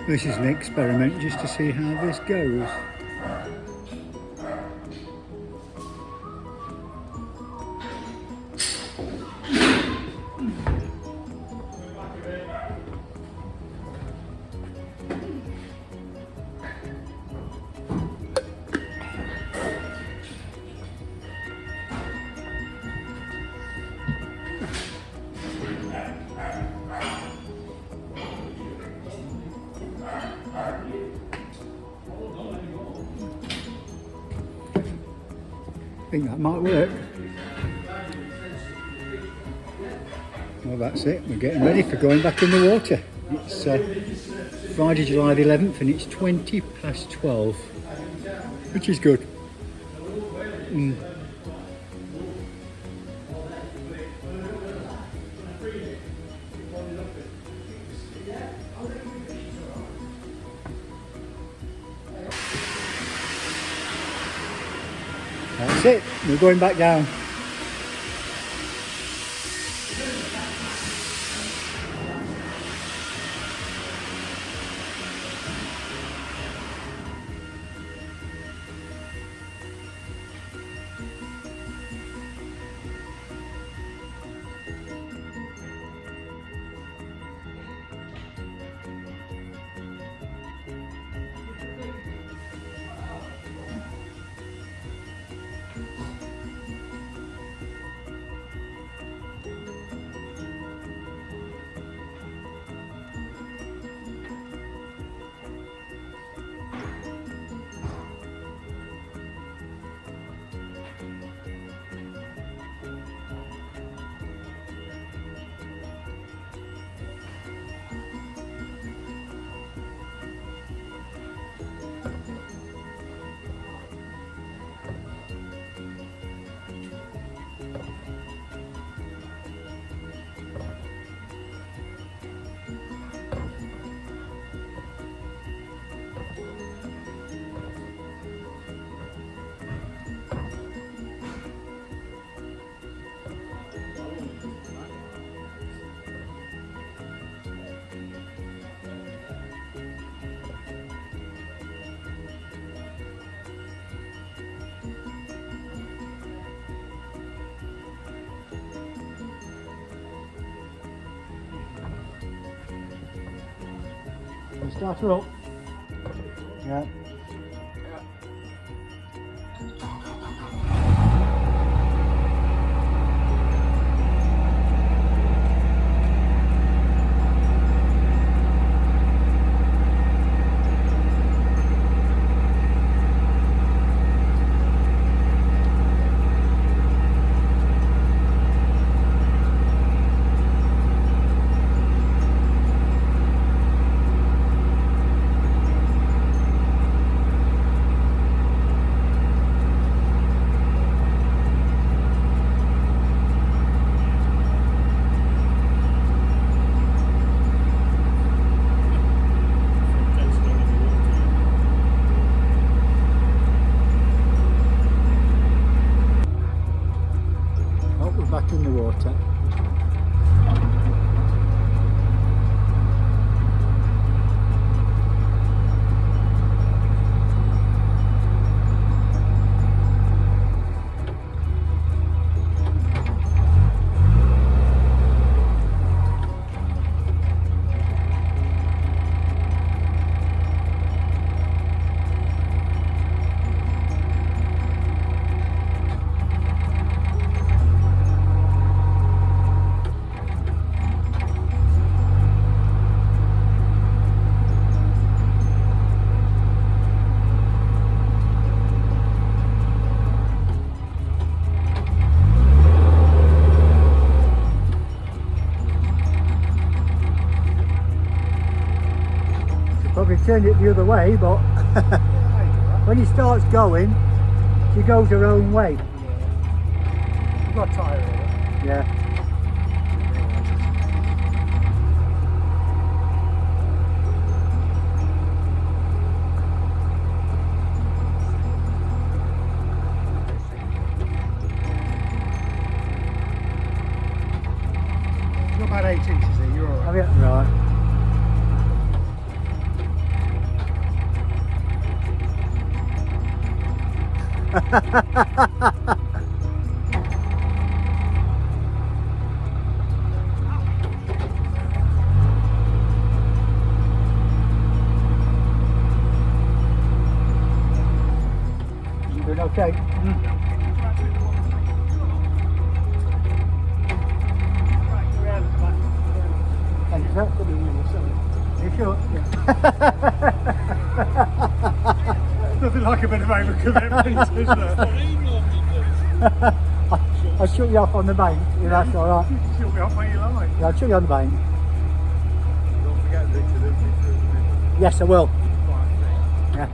This is an experiment just to see how this goes. I think that might work. Well, that's it. We're getting ready for going back in the water. It's Friday, July the 11th, and it's 20 past 12, which is good. That's it. We're going back down. Start her up. Yeah. Back in the water. Probably turned it the other way, but when he starts going, she goes her own way. You've got a tyre in it. Yeah. You're about 8 inches here, you're alright. Have you? Right. You doing okay? Thank you, sir. You sure? Nothing like a bit of overcommitment, is there? I'll shut you off on the bank, you know, that's alright. She'll be off where you like. Yeah, I'll shut you on the bank. Don't forget to do Yes, I will. Yeah.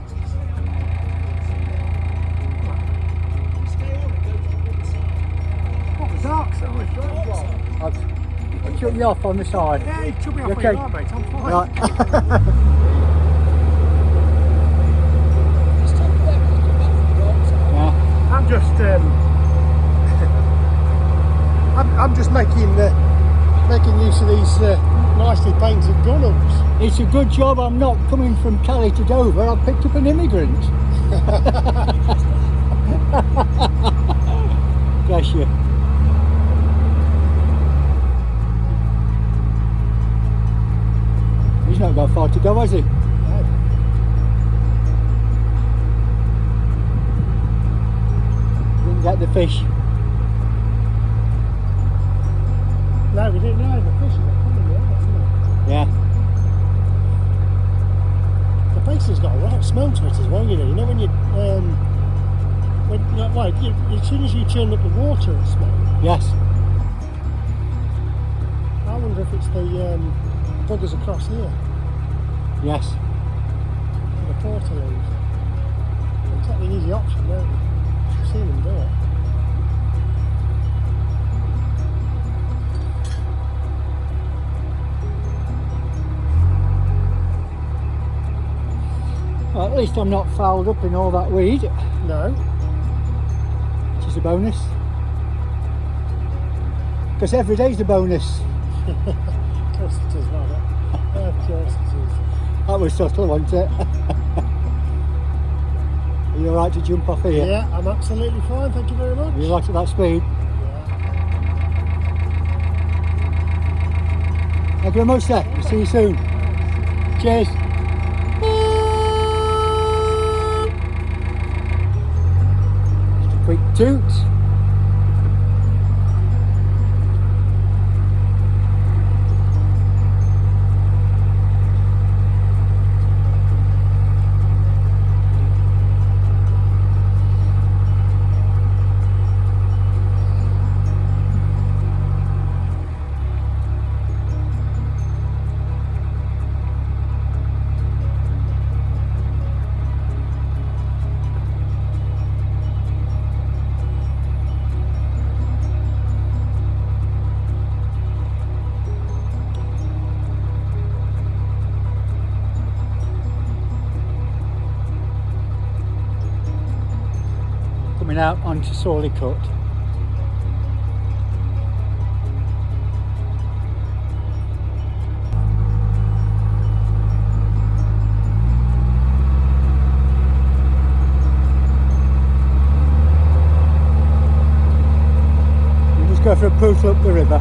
What was dark, so it's right. I'll shut you off on the side. Yeah, you should be off Okay. where you are, mate. I'm fine. Right. Yeah. I'm just making use of these nicely painted gunnels. It's a good job I'm not coming from Cali to Dover. I picked up an immigrant. Bless you. He's not got far to go, has he? Didn't get the fish. No, we didn't know the fish are coming out, isn't it? Yeah. The place has got a right smell to it as well, you know. You know when you as soon as you turn up the water, it smells. Yes. I wonder if it's the buggers across here, Yes. the portaloos. They take the easy option, don't they? I've seen them do it. Well, at least I'm not fouled up in all that weed, No. which is a bonus. Because every day's a bonus. Of course it is, wasn't it? Of course it is. That was subtle, wasn't it? Are you alright to jump off here? Yeah, I'm absolutely fine, thank you very much. Are you right at that speed? Thank you very much, sir. We'll see you soon. Cheers. Just a quick toot. Coming out onto Sawley Cut. We just go for a pootle up the river.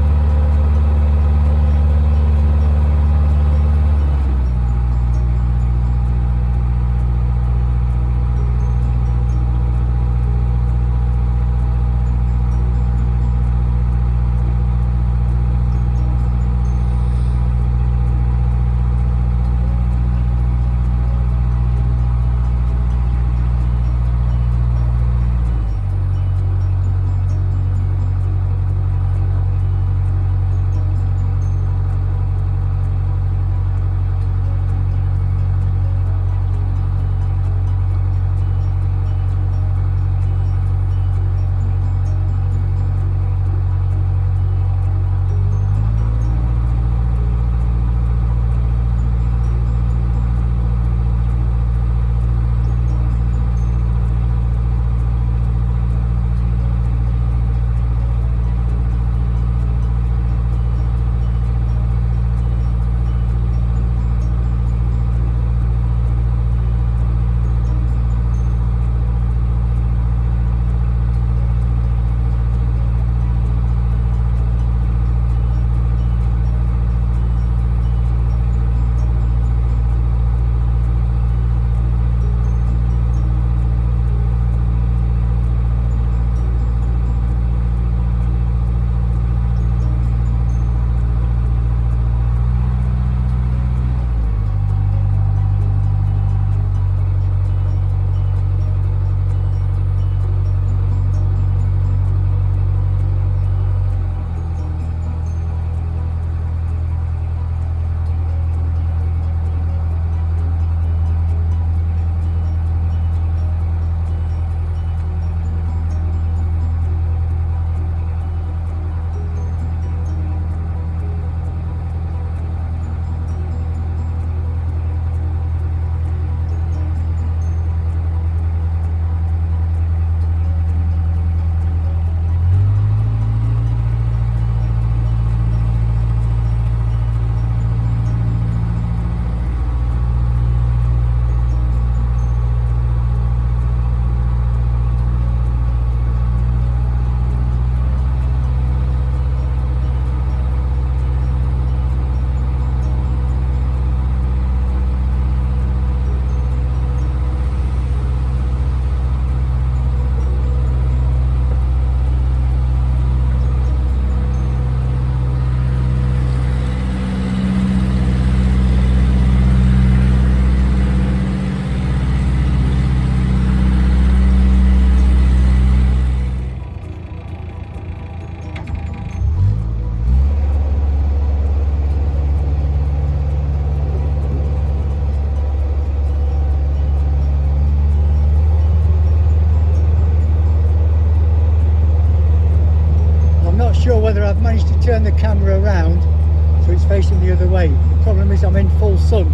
the other way. The problem is I'm in full sun.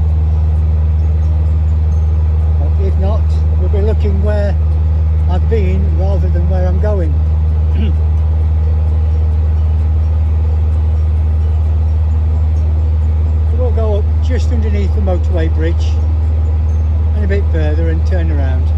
But if not, we'll be looking where I've been rather than where I'm going. We'll go up just underneath the motorway bridge and a bit further and turn around.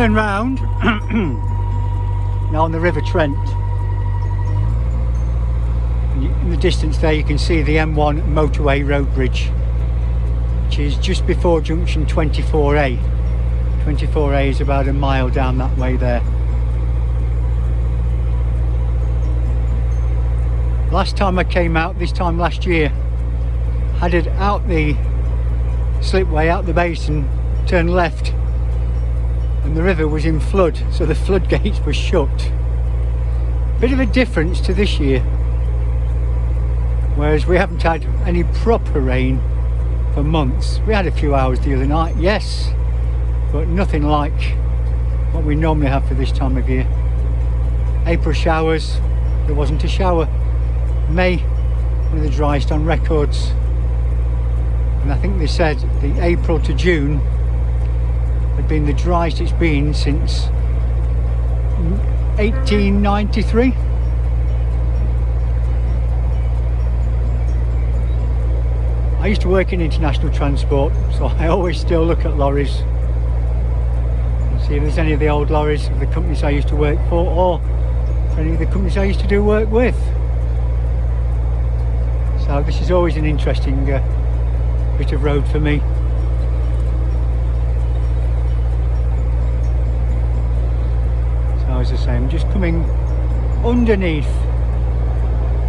turn round now on the River Trent. distance there you can see the M1 motorway road bridge, which is just before junction 24A. 24A is about a mile down that way there. Last time I came out, this time last year, headed out the slipway, out the basin, turned left, and the river was in flood, so the floodgates were shut. Bit of a difference to this year, whereas we haven't had any proper rain for months. We had a few hours the other night, yes, but nothing like what we normally have for this time of year. April showers, there wasn't a shower. May, one of the driest on records, and I think they said the April to June had been the driest it's been since 1893. I used to work in international transport, so I always still look at lorries and see if there's any of the old lorries of the companies I used to work for, or any of the companies I used to do work with. So this is always an interesting bit of road for me. So as I say, I'm just coming underneath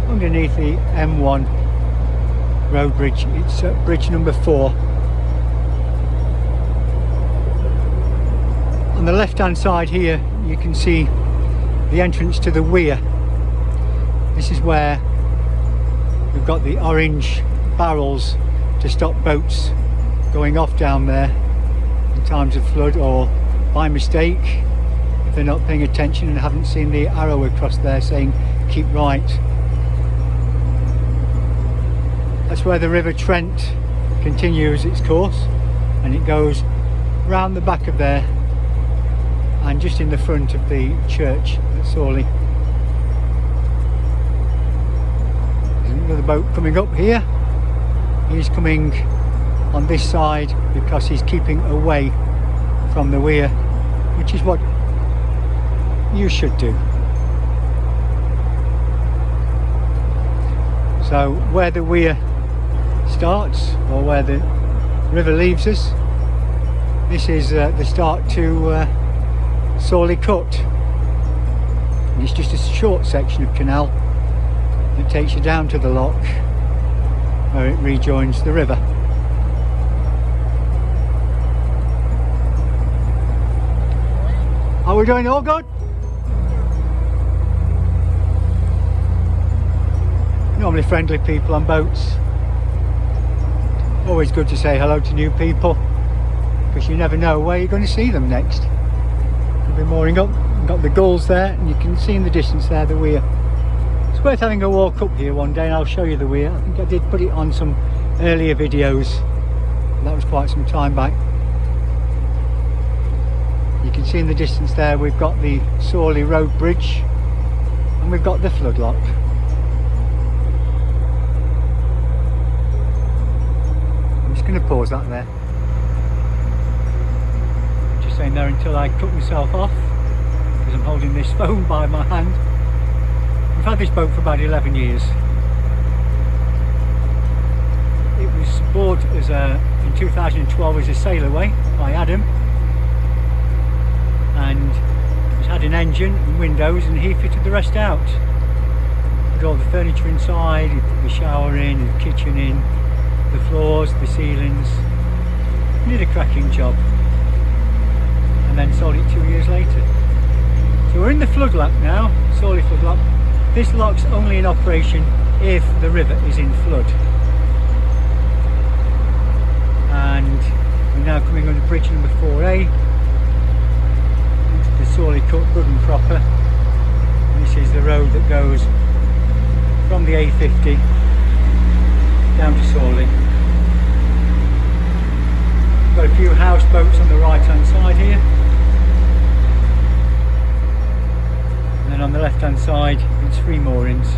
the M1 road bridge. It's bridge number 4. On the left hand side here you can see the entrance to the weir. This is where we've got the orange barrels to stop boats going off down there in times of flood, or by mistake if they're not paying attention and haven't seen the arrow across there saying keep right. That's where the River Trent continues its course, and it goes round the back of there and just in the front of the church at Sawley. Another boat coming up here. He's coming on this side because he's keeping away from the weir, which is what you should do. So where the weir starts, or where the river leaves us, this is the start to Sawley Cut, and it's just a short section of canal that takes you down to the lock where it rejoins the river. Are we doing all good? Normally friendly people on boats. Always good to say hello to new people, because you never know where you're going to see them next. Could be mooring up. We've got the gulls there, and you can see in the distance there the weir. It's worth having a walk up here one day and I'll show you the weir. I think I did put it on some earlier videos. That was quite some time back. You can see in the distance there we've got the Sawley Road Bridge, and we've got the floodlock. I'm just going to pause that there. Just saying there until I cut myself off, because I'm holding this phone by my hand. We've had this boat for about 11 years. It was bought as in 2012 as a sail away by Adam, and it's had an engine and windows, and he fitted the rest out. Put all the furniture inside, he put the shower in, the kitchen in, the floors, the ceilings. He did a cracking job, and then sold it 2 years later. So we're in the floodlock now, Sawley floodlock. This lock's only in operation if the river is in flood. And we're now coming under bridge number 4A into the Sawley Cut, good and proper. And this is the road that goes from the A50 down to Sawley. Got a few houseboats on the right hand side here. And then on the left hand side it's 3 moorings.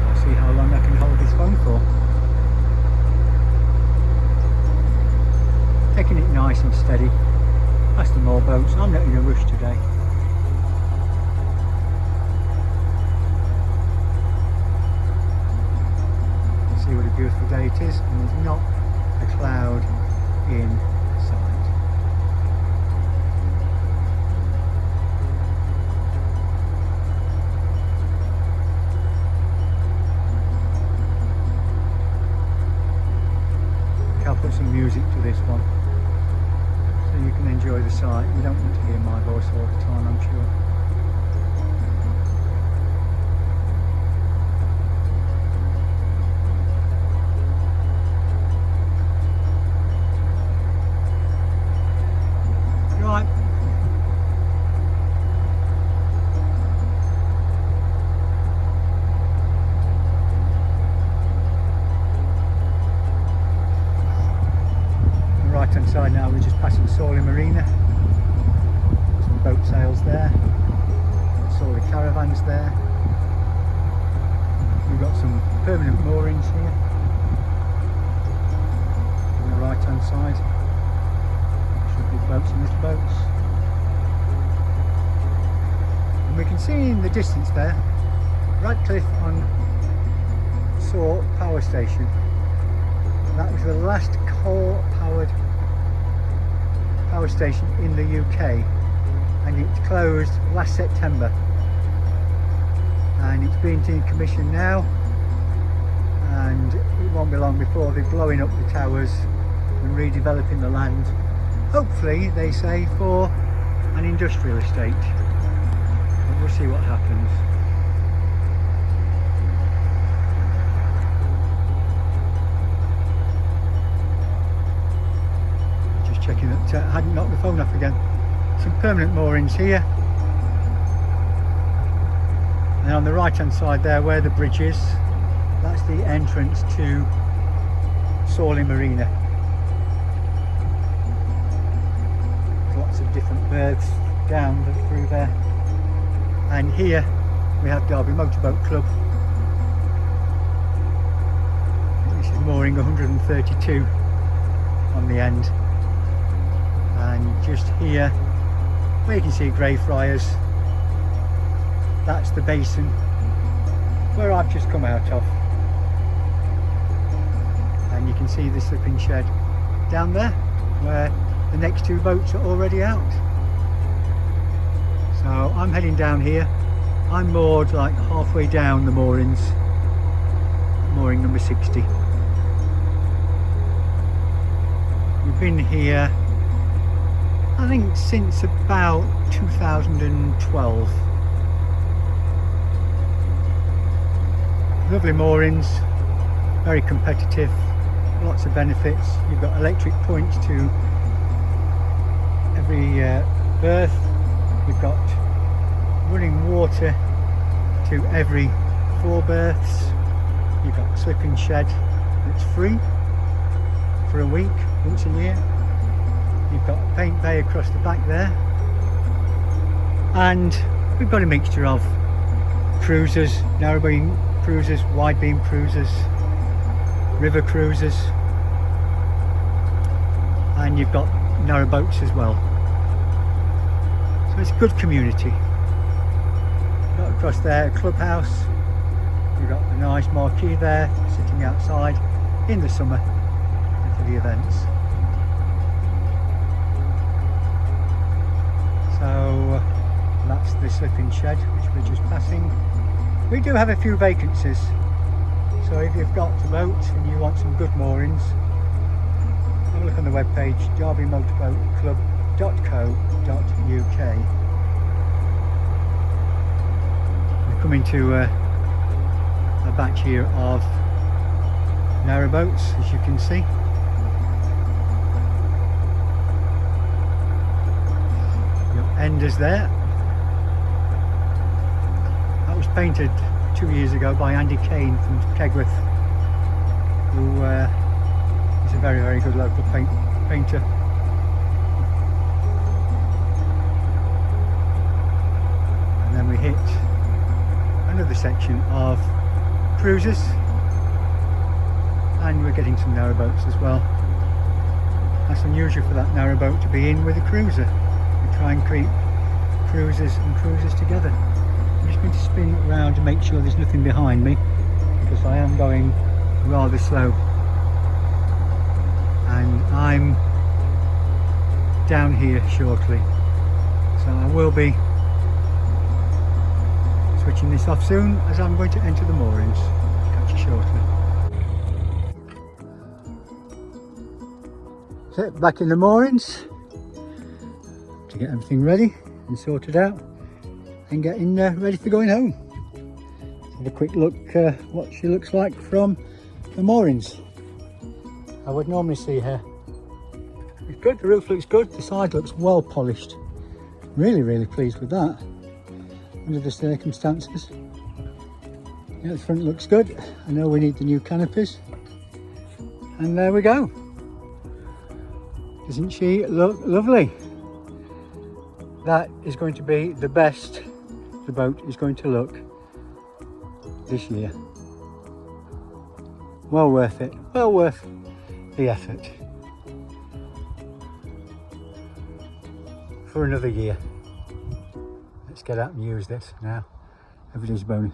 I'll see how long I can hold this phone for. Taking it nice and steady past the more boats. I'm not in a rush today. in sight. I'll put some music to this one so you can enjoy the sight. You don't want to hear my voice all the time, I'm sure. Right. Right hand side now, we're just passing Sawley Marina. Some boat sails there, Sawley caravans there. We've got some permanent moorings here on the right hand side. Some big boats and little boats. And we can see in the distance there, Radcliffe on Saw Power Station. That was the last coal-powered power station in the UK, and it closed last September, and it's being decommissioned now, and it won't be long before they're blowing up the towers and redeveloping the land, hopefully they say for an industrial estate, but we'll see what happens. Checking that I hadn't knocked the phone off again. Some permanent moorings here, and on the right hand side there where the bridge is, that's the entrance to Sawley Marina. There's lots of different berths down through there, and here we have Derby Motorboat Club. This is mooring 132 on the end. And just here, where you can see Greyfriars, that's the basin where I've just come out of. And you can see the slipping shed down there, where the next two boats are already out. So I'm heading down here. I'm moored like halfway down the moorings, mooring number 60. We've been here I think since about 2012. Lovely moorings, very competitive, lots of benefits. You've got electric points to every berth. You've got running water to every 4 berths. You've got slipping shed that's free for a week, once a year. You've got a paint bay across the back there, and we've got a mixture of cruisers, narrow beam cruisers, wide beam cruisers, river cruisers, and you've got narrow boats as well. So it's a good community. Got across there a clubhouse. We've got a nice marquee there, sitting outside in the summer for the events. So that's the slipping shed which we're just passing. We do have a few vacancies, so if you've got a boat and you want some good moorings, have a look on the webpage derbymotorboatclub.co.uk. We're coming to a batch here of narrow boats, as you can see. Enders there. That was painted 2 years ago by Andy Kane from Kegworth, who is a very, very good local painter. And then we hit another section of cruisers, and we're getting some narrow boats as well. That's unusual for that narrow boat to be in with a cruiser. Try and creep cruisers and cruisers together. I'm just going to spin around to make sure there's nothing behind me, because I am going rather slow, and I'm down here shortly. So I will be switching this off soon as I'm going to enter the moorings. Catch you shortly. So back in the moorings to get everything ready and sorted out and getting ready for going home. Have a quick look what she looks like from the moorings. I would normally see her. It's good, the roof looks good, the side looks well polished. Really pleased with that under the circumstances. Yeah, the front looks good. I know we need the new canopies. And there we go. Isn't she look lovely? That is going to be the best the boat is going to look this year. Well worth it, well worth the effort. For another year. Let's get out and use this now. Every day's a bonus.